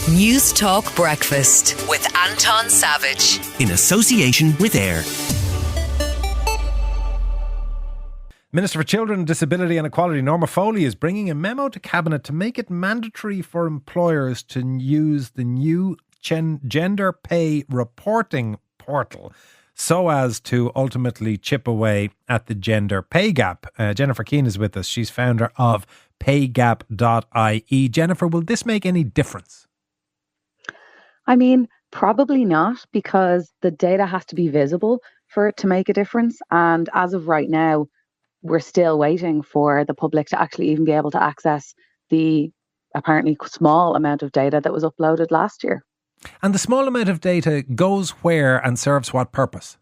Newstalk Breakfast with Anton Savage. In association with AIR. Minister for Children, Disability and Equality, Norma Foley, is bringing a memo to Cabinet to make it mandatory for employers to use the new gender pay reporting portal so as to ultimately chip away at the gender pay gap. Jennifer Keane is with us. She's founder of paygap.ie. Jennifer, will this make any difference? I mean, probably not, because the data has to be visible for it to make a difference. And as of right now, we're still waiting for the public to actually even be able to access the apparently small amount of data that was uploaded last year. And the small amount of data goes where and serves what purpose?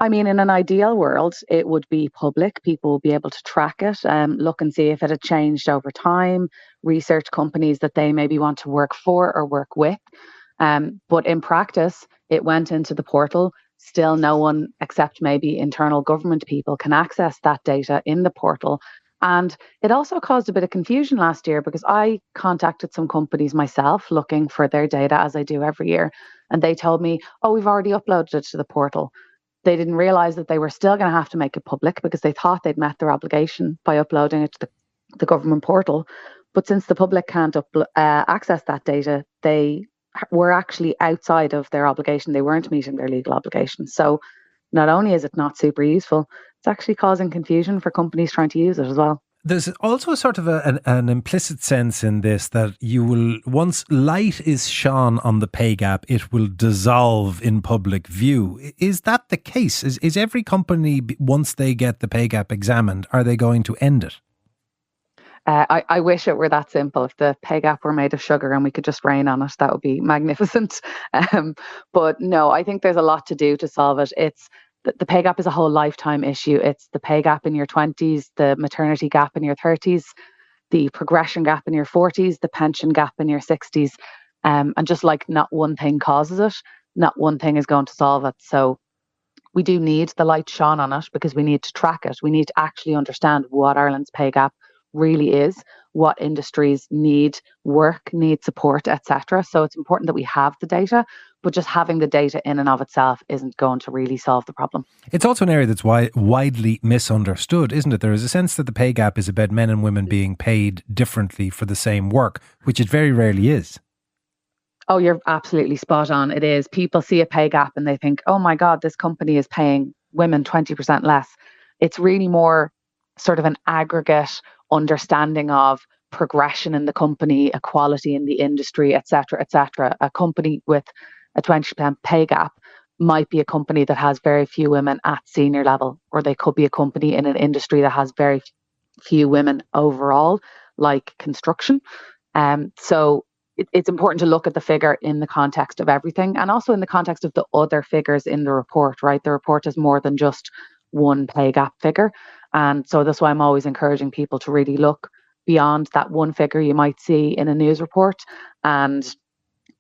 I mean, in an ideal world, it would be public. People will be able to track it, look and see if it had changed over time, research companies that they maybe want to work for or work with. But in practice, it went into the portal. Still no one except maybe internal government people can access that data in the portal. And it also caused a bit of confusion last year because I contacted some companies myself looking for their data, as I do every year. And they told me, oh, we've already uploaded it to the portal. They didn't realize that they were still going to have to make it public because they thought they'd met their obligation by uploading it to the government portal. But since the public can't access that data, they were actually outside of their obligation. They weren't meeting their legal obligations. So not only is it not super useful, it's actually causing confusion for companies trying to use it as well. There's also sort of an implicit sense in this that you will, once light is shone on the pay gap, it will dissolve in public view. Is that the case? Is every company, once they get the pay gap examined, are they going to end it? I wish it were that simple. If the pay gap were made of sugar and we could just rain on it, that would be magnificent. But no, I think there's a lot to do to solve it. The pay gap is a whole lifetime issue. It's the pay gap in your 20s, the maternity gap in your 30s, the progression gap in your 40s, the pension gap in your 60s. And just like not one thing causes it, not one thing is going to solve it. So we do need the light shone on it because we need to track it. We need to actually understand what Ireland's pay gap really is, what industries need work, need support, etc. So it's important that we have the data, but just having the data in and of itself isn't going to really solve the problem. It's also an area that's widely misunderstood, isn't it? There is a sense that the pay gap is about men and women being paid differently for the same work, which it very rarely is. Oh, you're absolutely spot on. It is. People see a pay gap and they think, oh my God, this company is paying women 20% less. It's really more sort of an aggregate understanding of progression in the company, equality in the industry, etc., etc. A company with a 20% pay gap might be a company that has very few women at senior level, or they could be a company in an industry that has very few women overall, like construction. So it's important to look at the figure in the context of everything, and also in the context of the other figures in the report, right? The report is more than just one pay gap figure. And so that's why I'm always encouraging people to really look beyond that one figure you might see in a news report and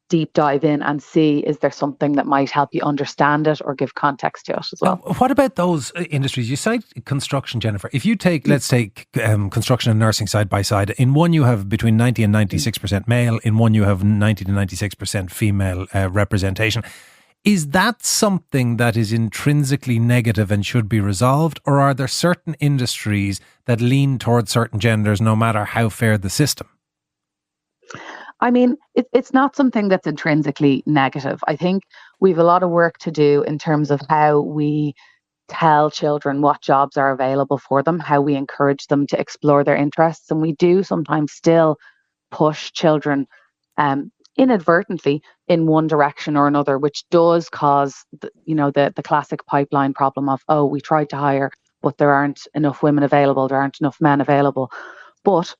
deep dive in and see, is there something that might help you understand it or give context to it as well. Now, what about those industries? You cite construction, Jennifer. If you take, let's take construction and nursing side by side, in one you have between 90 and 96% male, in one you have 90 to 96% female representation. Is that something that is intrinsically negative and should be resolved? Or are there certain industries that lean towards certain genders no matter how fair the system? I mean, it's not something that's intrinsically negative. I think we have a lot of work to do in terms of how we tell children what jobs are available for them, how we encourage them to explore their interests. And we do sometimes still push children inadvertently in one direction or another, which does cause the classic pipeline problem of, oh, we tried to hire, but there aren't enough women available, there aren't enough men available. But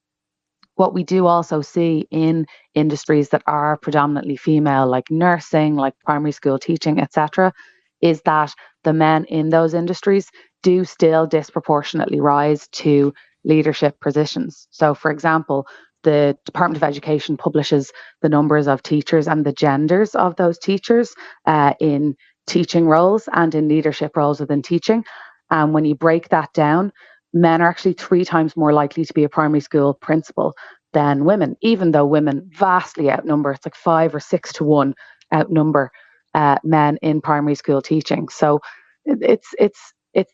what we do also see in industries that are predominantly female, like nursing, like primary school teaching, etc., is that the men in those industries do still disproportionately rise to leadership positions. So, for example, the Department of Education publishes the numbers of teachers and the genders of those teachers in teaching roles and in leadership roles within teaching. And when you break that down, men are actually 3 times more likely to be a primary school principal than women, even though women vastly outnumber. It's like 5 or 6 to 1 outnumber men in primary school teaching. So it's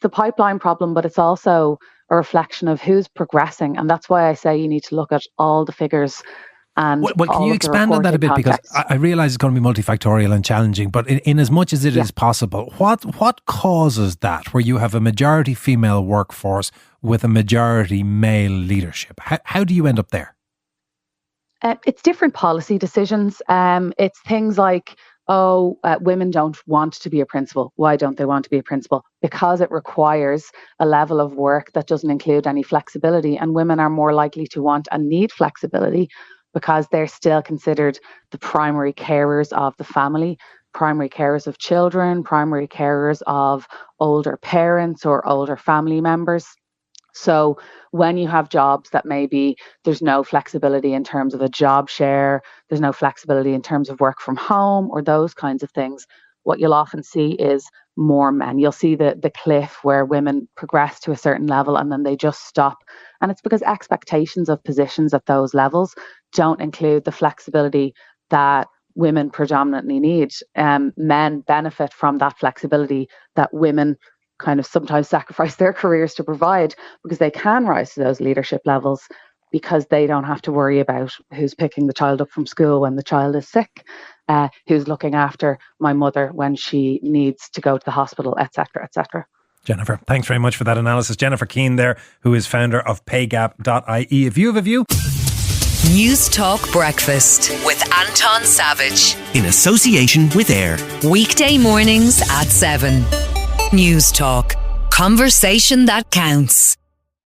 the pipeline problem, but it's also a reflection of who's progressing. And that's why I say you need to look at all the figures. And well, can you expand on that a bit? Context. Because I realise it's going to be multifactorial and challenging, but in as much as it is possible, what causes that, where you have a majority female workforce with a majority male leadership? How do you end up there? It's different policy decisions. It's things like, women don't want to be a principal. Why don't they want to be a principal? Because it requires a level of work that doesn't include any flexibility, and women are more likely to want and need flexibility because they're still considered the primary carers of the family, primary carers of children, primary carers of older parents or older family members. So when you have jobs that maybe there's no flexibility in terms of a job share, there's no flexibility in terms of work from home or those kinds of things, what you'll often see is more men. You'll see the cliff where women progress to a certain level and then they just stop. And it's because expectations of positions at those levels don't include the flexibility that women predominantly need. Men benefit from that flexibility that women kind of sometimes sacrifice their careers to provide, because they can rise to those leadership levels because they don't have to worry about who's picking the child up from school when the child is sick, who's looking after my mother when she needs to go to the hospital, etc., etc. Jennifer, thanks very much for that analysis. Jennifer Keane there, who is founder of paygap.ie. If you have a view... Newstalk Breakfast with Anton Savage. In association with AIR. Weekday mornings at 7. Newstalk. Conversation that counts.